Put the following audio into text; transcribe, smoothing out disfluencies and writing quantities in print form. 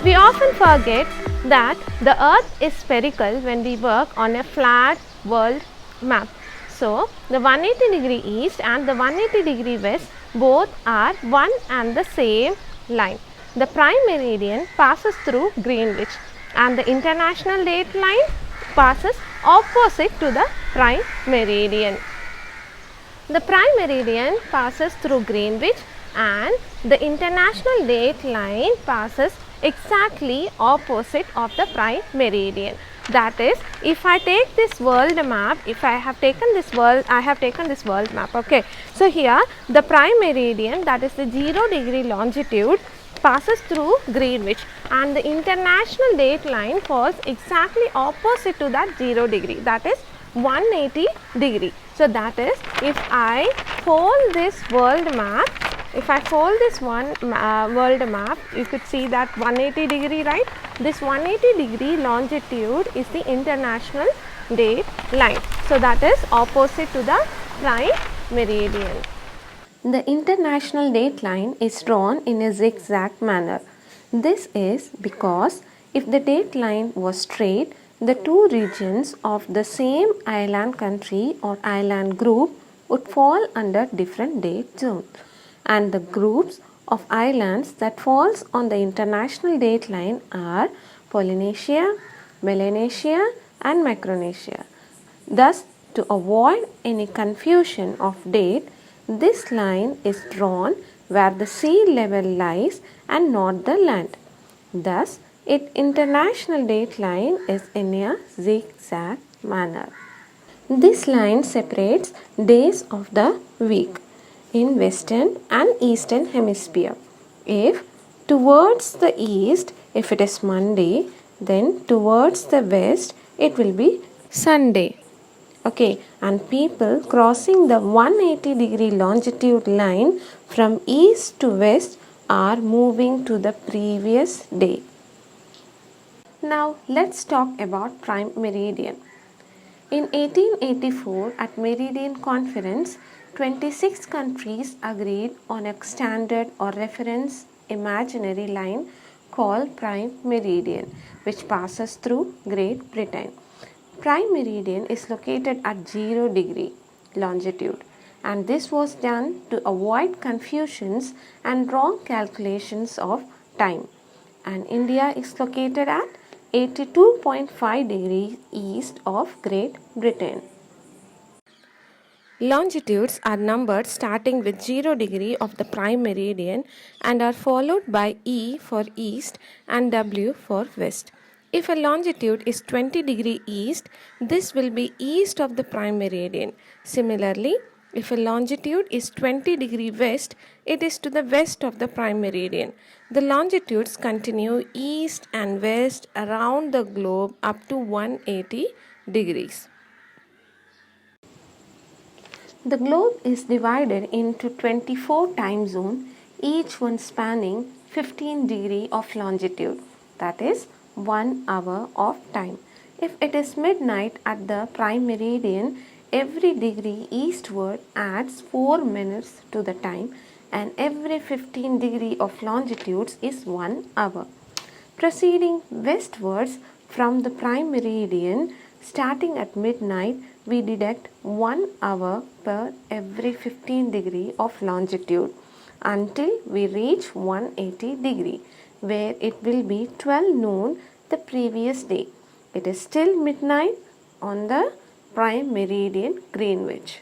We often forget that the earth is spherical when we work on a flat world map. So, the 180 degree east and the 180 degree west both are one and the same line. The prime meridian passes through Greenwich and the international date line passes opposite to the prime meridian. The prime meridian passes through Greenwich and the international date line passes exactly opposite of the prime meridian. That is, if I take this world map, I have taken this world map, okay. So here the prime meridian, that is the 0 degree longitude, passes through Greenwich and the international date line falls exactly opposite to that 0 degree, that is 180 degree. So that is, if I fold this world map, world map, you could see that 180 degree, right? This 180 degree longitude is the international date line. So that is opposite to the prime meridian. The international date line is drawn in a zigzag manner. This is because if the date line was straight, the two regions of the same island country or island group would fall under different date zones, and the groups of islands that falls on the international date line are Polynesia, Melanesia and Micronesia. Thus, to avoid any confusion of date, this line is drawn where the sea level lies and not the land. Thus, its international date line is in a zigzag manner. This line separates days of the week in western and eastern hemisphere. If towards the east, if it is Monday, then towards the west, it will be Sunday. Okay, and people crossing the 180 degree longitude line from east to west are moving to the previous day. Now let's talk about prime meridian. In 1884 at Meridian Conference, 26 countries agreed on a standard or reference imaginary line called prime meridian, which passes through Great Britain. Prime meridian is located at 0 degree longitude, and this was done to avoid confusions and wrong calculations of time. And India is located at 82.5 degrees east of Great Britain. Longitudes are numbered starting with 0 degree of the prime meridian and are followed by E for east and W for west. If a longitude is 20 degree east, this will be east of the prime meridian. Similarly, if a longitude is 20 degree west, it is to the west of the prime meridian. The longitudes continue east and west around the globe up to 180 degrees. The globe is divided into 24 time zones, each one spanning 15 degree of longitude, that is 1 hour of time. If it is midnight at the prime meridian, every degree eastward adds 4 minutes to the time, and every 15 degree of longitudes is 1 hour. Proceeding westwards from the prime meridian, starting at midnight, we deduct 1 hour per every 15 degree of longitude until we reach 180 degree, where it will be 12 noon the previous day. It is still midnight on the prime meridian Greenwich.